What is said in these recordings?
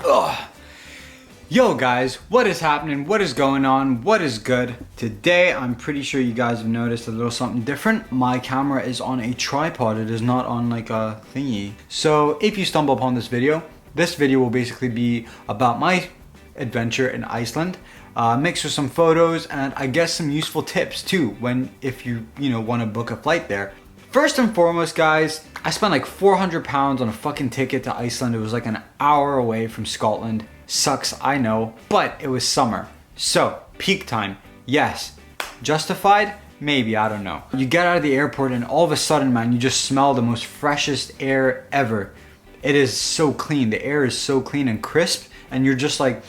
Ugh. Yo guys, what is happening? What is going on? What is good? Today, I'm pretty sure you guys have noticed a little something different. My camera is on a tripod. It is not on like a thingy. So if you stumble upon this video will basically be about my adventure in Iceland, mixed with some photos and I guess some useful tips too if you want to book a flight there. First and foremost, guys, I spent like £400 on a fucking ticket to Iceland. It was like an hour away from Scotland. Sucks, I know, but it was summer. So, peak time, yes. Justified? Maybe, I don't know. You get out of the airport and all of a sudden, man, you just smell the most freshest air ever. It is so clean. The air is so clean and crisp, and you're just like,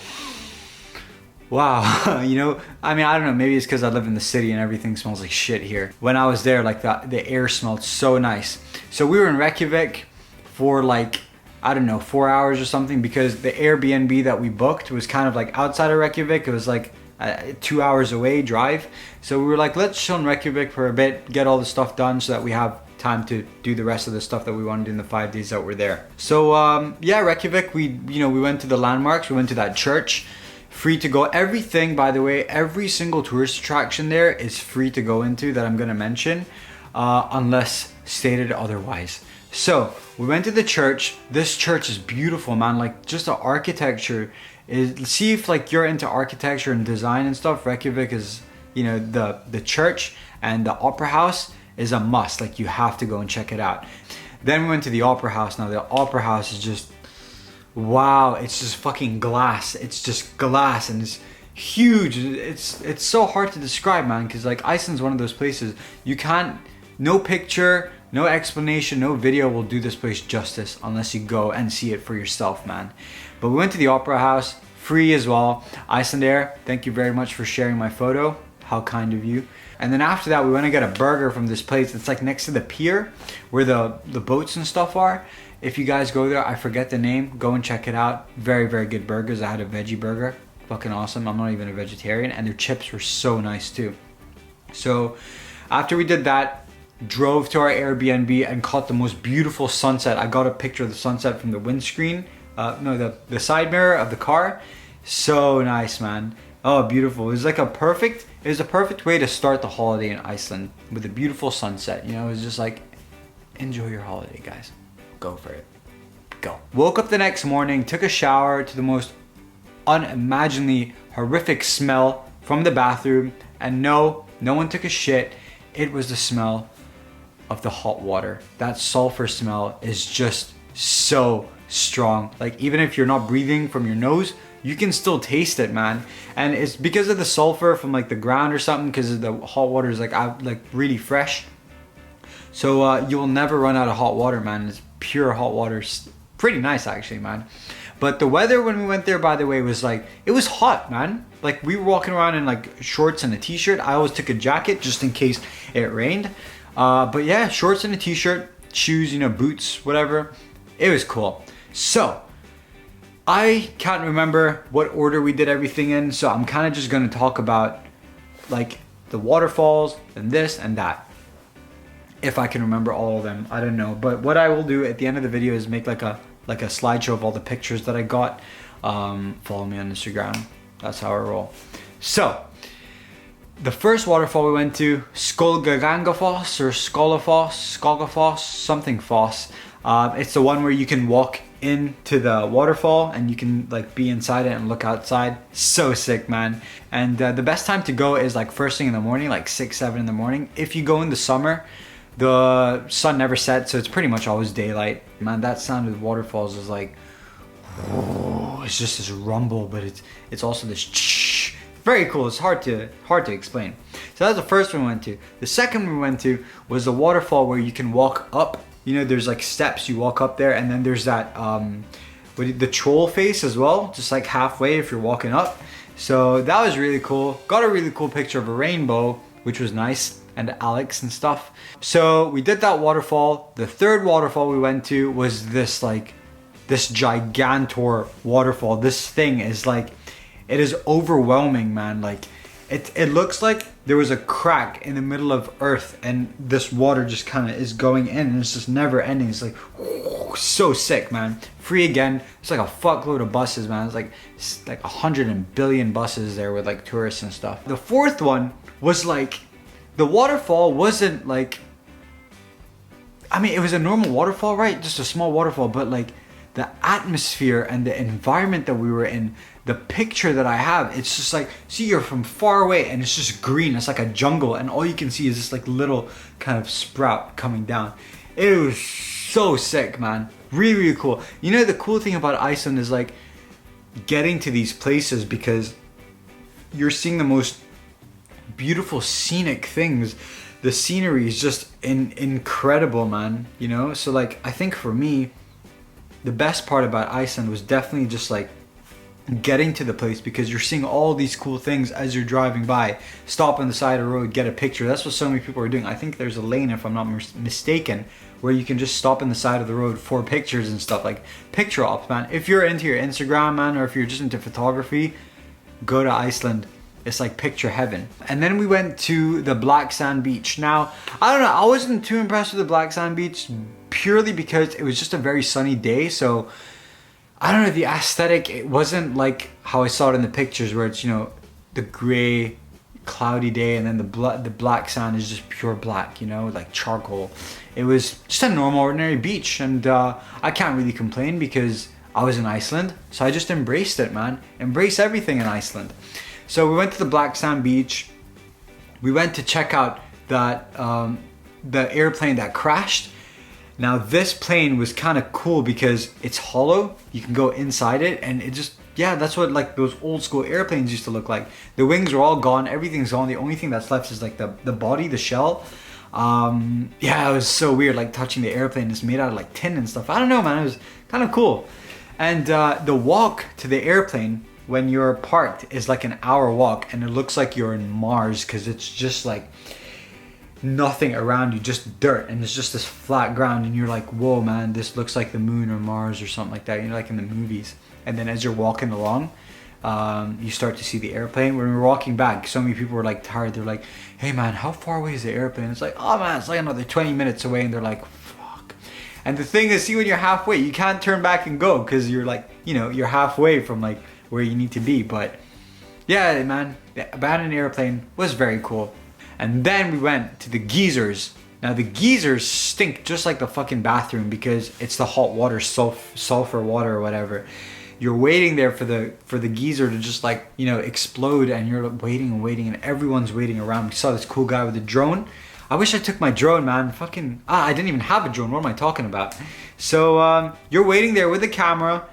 wow. I mean, I don't know, maybe it's because I live in the city and everything smells like shit here. When I was there, like the air smelled so nice. So we were in Reykjavik for like, I don't know, 4 hours or something, because the Airbnb that we booked was kind of like outside of Reykjavik. It was like 2 hours away drive. So we were like, let's chill in Reykjavik for a bit, get all the stuff done so that we have time to do the rest of the stuff that we wanted in the 5 days that we're there. So yeah, Reykjavik, we went to the landmarks, we went to that church. Free to go. Everything, by the way, every single tourist attraction there is free to go into that I'm gonna mention, unless stated otherwise. So we went to the church. This church is beautiful, man. Like, just the architecture is, see if like you're into architecture and design and stuff. Reykjavik is, the church and the opera house is a must. Like, you have to go and check it out. Then we went to the opera house. Now the opera house is just, wow, it's just fucking glass. It's just glass and it's huge. It's so hard to describe, man, because like Iceland's one of those places you can't, no picture, no explanation, no video will do this place justice unless you go and see it for yourself, man. But we went to the opera house, free as well. Icelandair, thank you very much for sharing my photo. How kind of you. And then after that, we went to get a burger from this place. It's like next to the pier where the boats and stuff are. If you guys go there, I forget the name, go and check it out. Very, very good burgers. I had a veggie burger, fucking awesome. I'm not even a vegetarian, and their chips were so nice too. So after we did that, drove to our Airbnb and caught the most beautiful sunset. I got a picture of the sunset from the windscreen, the side mirror of the car. So nice, man. Oh, beautiful. It was like a perfect way to start the holiday in Iceland with a beautiful sunset. It was just like, enjoy your holiday, guys. Go for it. Go. Woke up the next morning, took a shower to the most unimaginably horrific smell from the bathroom, and no one took a shit. It was the smell of the hot water. That sulfur smell is just so strong. Like, even if you're not breathing from your nose, you can still taste it, man. And it's because of the sulfur from like the ground or something, because the hot water is like really fresh. So you will never run out of hot water, man. It's pure hot water. It's pretty nice, actually, man. But the weather when we went there, by the way, was like, it was hot, man. Like, we were walking around in like shorts and a t-shirt. I always took a jacket just in case it rained. But yeah, shorts and a t-shirt, shoes, boots, whatever. It was cool. So I can't remember what order we did everything in. So I'm kind of just going to talk about like the waterfalls and this and that. If I can remember all of them, I don't know. But what I will do at the end of the video is make like a slideshow of all the pictures that I got. Follow me on Instagram. That's how I roll. So, the first waterfall we went to, Skógafoss or Skógafoss, something foss. It's the one where you can walk into the waterfall and you can like be inside it and look outside. So sick, man. And the best time to go is like first thing in the morning, like 6, 7 in the morning. If you go in the summer, the sun never sets, so it's pretty much always daylight. Man, that sound of the waterfalls is like, oh, it's just this rumble, but it's also this shh. Very cool. It's hard to explain. So that's the first one we went to. The second one we went to was the waterfall where you can walk up. There's like steps, you walk up there, and then there's that the troll face as well, just like halfway if you're walking up. So that was really cool. Got a really cool picture of a rainbow, which was nice, and Alex and stuff. So we did that waterfall. The third waterfall we went to was this gigantor waterfall. This thing is like, it is overwhelming, man. Like, It looks like there was a crack in the middle of Earth, and this water just kind of is going in, and it's just never ending. It's like so sick, man. Free again. It's like a fuckload of buses, man. It's like 100 billion buses there with like tourists and stuff. The fourth one was like, the waterfall wasn't like, I mean, it was a normal waterfall, right? Just a small waterfall, but like the atmosphere and the environment that we were in, the picture that I have, it's just like, see, you're from far away and it's just green. It's like a jungle, and all you can see is this like little kind of sprout coming down. It was so sick, man. Really, really cool. You know, the cool thing about Iceland is like getting to these places, because you're seeing the most beautiful scenic things. The scenery is just incredible, man. You know, so like I think for me, the best part about Iceland was definitely just like getting to the place, because you're seeing all these cool things as you're driving by. Stop on the side of the road, get a picture. That's what so many people are doing. I think there's a lane, if I'm not mistaken, where you can just stop on the side of the road for pictures and stuff, like picture ops, man. If you're into your Instagram, man, or if you're just into photography, go to Iceland. It's like picture heaven. And then we went to the black sand beach. Now, I don't know, I wasn't too impressed with the black sand beach, purely because it was just a very sunny day. So I don't know, the aesthetic, it wasn't like how I saw it in the pictures, where it's, you know, the gray cloudy day, and then the black sand is just pure black, you know, like charcoal. It was just a normal, ordinary beach, and I can't really complain because I was in Iceland, so I just embraced it, man. Embrace everything in Iceland. So we went to the black sand beach. We went to check out that the airplane that crashed. Now this plane was kind of cool because it's hollow. You can go inside it, and it just, yeah, that's what like those old school airplanes used to look like. The wings are all gone, everything's gone. The only thing that's left is like the body, the shell. Yeah, it was so weird, like touching the airplane. It's made out of like tin and stuff. I don't know, man, it was kind of cool. And the walk to the airplane when you're parked is like an hour walk, and it looks like you're in Mars, because it's just like nothing around you, just dirt, and it's just this flat ground, and you're like, whoa, man, this looks like the moon or Mars or something like that, you know, like in the movies. And then as you're walking along, you start to see the airplane. When we were walking back, so many people were like tired. They're like, hey man, how far away is the airplane? It's like, oh man, it's like another 20 minutes away. And they're like, fuck. And the thing is, see, when you're halfway, you can't turn back and go, because you're like, you know, you're halfway from like where you need to be. But yeah, man, the abandoned airplane was very cool. And then we went to the geysers. Now the geysers stink just like the fucking bathroom, because it's the hot water, sulfur water or whatever. You're waiting there for the geyser to just like, you know, explode, and you're waiting and waiting, and everyone's waiting around. We saw this cool guy with a drone. I wish I took my drone, man. Fucking, I didn't even have a drone. What am I talking about? So you're waiting there with the camera,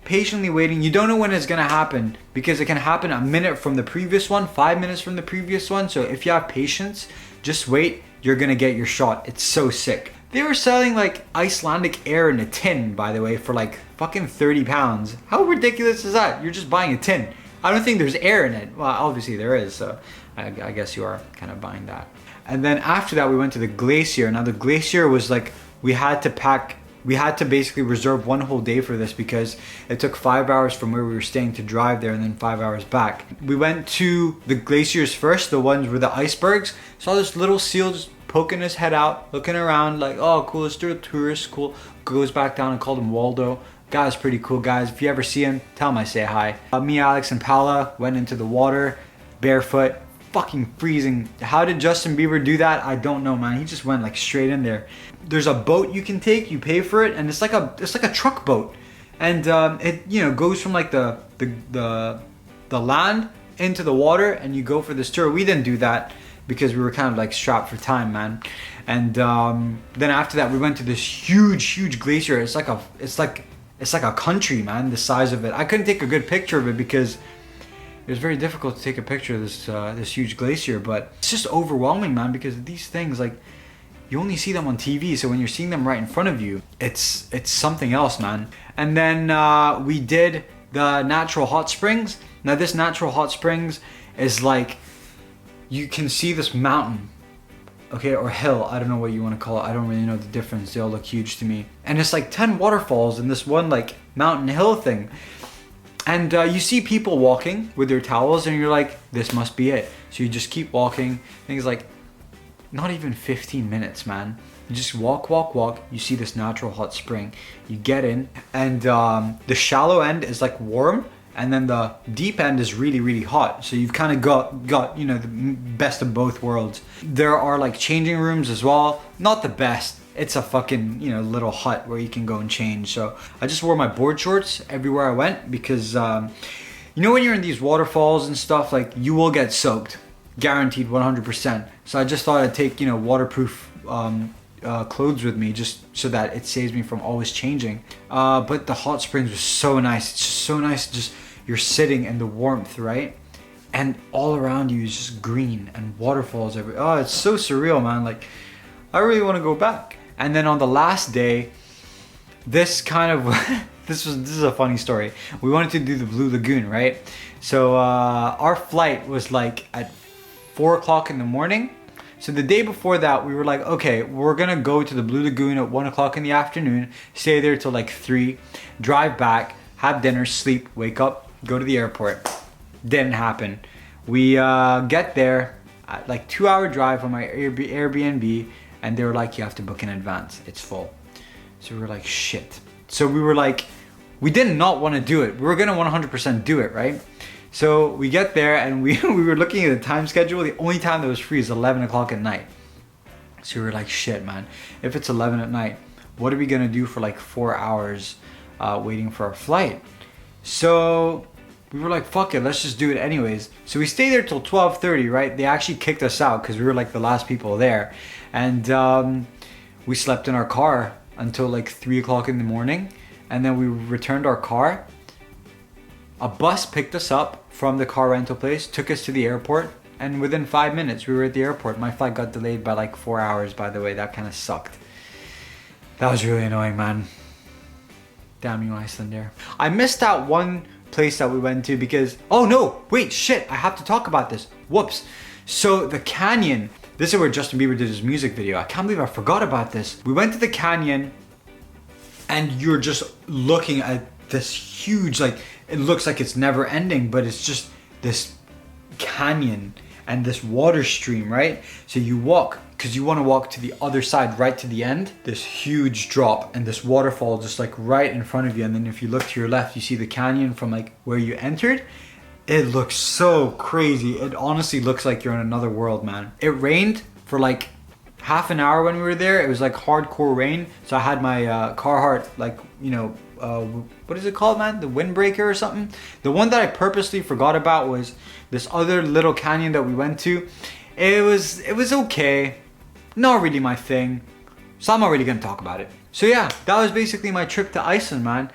patiently waiting. You don't know when it's gonna happen, because it can happen a minute from the previous one, 5 minutes from the previous one. So if you have patience, just wait, you're gonna get your shot. It's so sick. They were selling like Icelandic air in a tin, by the way, for like fucking 30 pounds. How ridiculous is that? You're just buying a tin. I don't think there's air in it. Well, obviously there is, so I guess you are kind of buying that. And then after that, we went to the glacier. Now the glacier was like, we had to basically reserve one whole day for this, because it took 5 hours from where we were staying to drive there, and then 5 hours back. We went to the glaciers first, the ones where the icebergs. Saw this little seal just poking his head out, looking around like, oh cool, it's still a tourist, cool. Goes back down and called him Waldo. Guy's pretty cool, guys. If you ever see him, tell him I say hi. Me, Alex, and Paula went into the water barefoot, fucking freezing. How did Justin Bieber do that? I don't know, man. He just went like straight in there. There's a boat you can take, you pay for it, and it's like a truck boat, and it, you know, goes from like the land into the water, and you go for this tour. We didn't do that because we were kind of like strapped for time, man. And then after that, we went to this huge glacier. It's like a country, man, the size of it. I couldn't take a good picture of it because it was very difficult to take a picture of this huge glacier. But it's just overwhelming, man, because these things, like, you only see them on TV. So when you're seeing them right in front of you, it's something else, man. And then we did the natural hot springs. Now this natural hot springs is like, you can see this mountain, okay, or hill, I don't know what you want to call it. I don't really know the difference. They all look huge to me. And it's like 10 waterfalls in this one like mountain hill thing. And you see people walking with their towels and you're like, this must be it. So you just keep walking. Things like not even 15 minutes, man. You just walk, walk, walk. You see this natural hot spring. You get in and the shallow end is like warm and then the deep end is really, really hot. So you've kind of got, you know, the best of both worlds. There are like changing rooms as well. Not the best. It's a fucking, you know, little hut where you can go and change. So I just wore my board shorts everywhere I went because, you know, when you're in these waterfalls and stuff, like you will get soaked, guaranteed 100%. So I just thought I'd take, you know, waterproof clothes with me just so that it saves me from always changing. But the hot springs was so nice. It's just so nice. Just you're sitting in the warmth, right? And all around you is just green and waterfalls everywhere. Oh, it's so surreal, man. Like I really want to go back. And then on the last day, this kind of this is a funny story. We wanted to do the Blue Lagoon, right? So our flight was like at 4 o'clock in the morning. So the day before that, we were like, okay, we're gonna go to the Blue Lagoon at 1 o'clock in the afternoon, stay there till like 3, drive back, have dinner, sleep, wake up, go to the airport. Didn't happen. We get there at like 2-hour drive from my Airbnb. And they were like, you have to book in advance. It's full. So we were like, shit. So we were like, we did not want to do it. We were going to 100% do it, right? So we get there and we were looking at the time schedule. The only time that was free is 11 o'clock at night. So we were like, shit, man. If it's 11 at night, what are we going to do for like 4 hours waiting for our flight? So we were like, fuck it, let's just do it anyways. So we stayed there till 12:30, right? They actually kicked us out because we were like the last people there. And we slept in our car until like 3 o'clock in the morning. And then we returned our car. A bus picked us up from the car rental place, took us to the airport. And within 5 minutes, we were at the airport. My flight got delayed by like 4 hours, by the way. That kind of sucked. That was really annoying, man. Damn you, Iceland there. I missed out one place that we went to because, oh no, wait, shit, I have to talk about this. Whoops. So the canyon, this is where Justin Bieber did his music video. I can't believe I forgot about this. We went to the canyon and you're just looking at this huge, like, it looks like it's never ending, but it's just this canyon and this water stream, right? So you walk, because you want to walk to the other side, right to the end, this huge drop and this waterfall just like right in front of you. And then if you look to your left, you see the canyon from like where you entered. It looks so crazy. It honestly looks like you're in another world, man. It rained for like half an hour when we were there. It was like hardcore rain. So I had my Carhartt, like, you know, what is it called, man? The windbreaker or something. The one that I purposely forgot about was this other little canyon that we went to. It was okay. Not really my thing. So I'm not really gonna talk about it. So yeah, that was basically my trip to Iceland, man.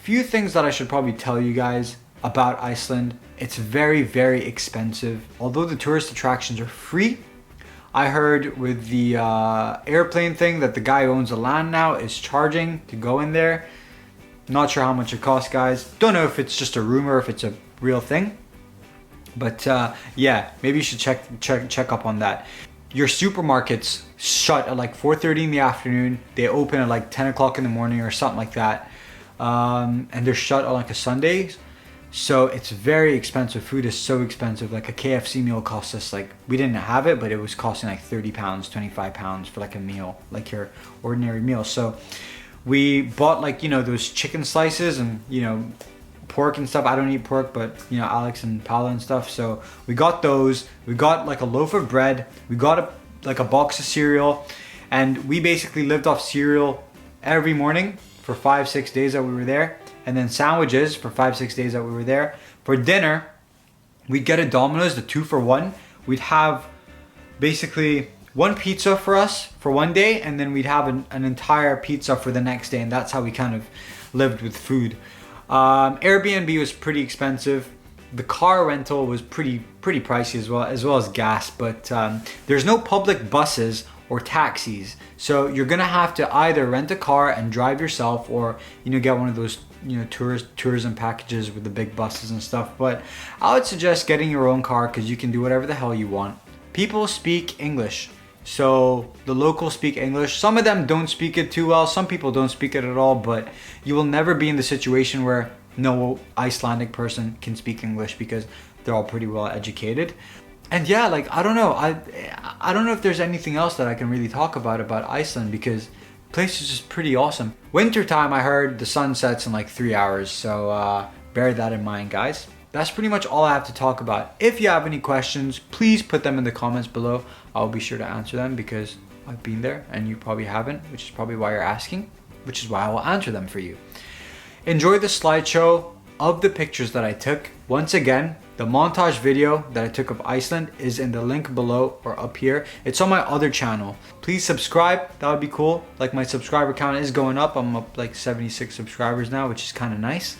Few things that I should probably tell you guys about Iceland. It's very, very expensive. Although the tourist attractions are free, I heard with the airplane thing that the guy who owns the land now is charging to go in there. Not sure how much it costs, guys. Don't know if it's just a rumor, if it's a real thing. But yeah, maybe you should check up on that. Your supermarkets shut at like 4:30 in the afternoon. They open at like 10 o'clock in the morning or something like that. And they're shut on like a Sunday. So it's very expensive. Food is so expensive. Like a KFC meal costs us like, we didn't have it, but it was costing like 30 pounds, 25 pounds for like a meal, like your ordinary meal. So we bought like, you know, those chicken slices and, you know, pork and stuff. I don't eat pork, but you know, Alex and Paula and stuff. So we got those. We got like a loaf of bread. We got like a box of cereal, and we basically lived off cereal every morning for 5-6 days that we were there, and then sandwiches for 5-6 days that we were there. For dinner, we'd get a Domino's, the 2-for-1. We'd have basically one pizza for us for one day, and then we'd have an entire pizza for the next day, and that's how we kind of lived with food. Airbnb was pretty expensive. The car rental was pretty pricey as well as gas, but there's no public buses or taxis, so you're gonna have to either rent a car and drive yourself, or you know, get one of those, you know, tourism packages with the big buses and stuff. But I would suggest getting your own car because you can do whatever the hell you want. People speak English, so the locals speak English. Some of them don't speak it too well. Some people don't speak it at all, but you will never be in the situation where no Icelandic person can speak English because they're all pretty well educated. And yeah, like, I don't know. I don't know if there's anything else that I can really talk about Iceland, because the place is just pretty awesome. Wintertime, I heard the sun sets in like 3 hours. So bear that in mind, guys. That's pretty much all I have to talk about. If you have any questions, please put them in the comments below. I'll be sure to answer them because I've been there and you probably haven't, which is probably why you're asking, which is why I will answer them for you. Enjoy the slideshow of the pictures that I took. Once again, the montage video that I took of Iceland is in the link below or up here. It's on my other channel. Please subscribe, that would be cool. Like, my subscriber count is going up. I'm up like 76 subscribers now, which is kind of nice.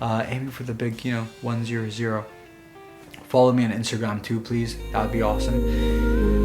Aiming for the big, 100. Follow me on Instagram too, please. That would be awesome.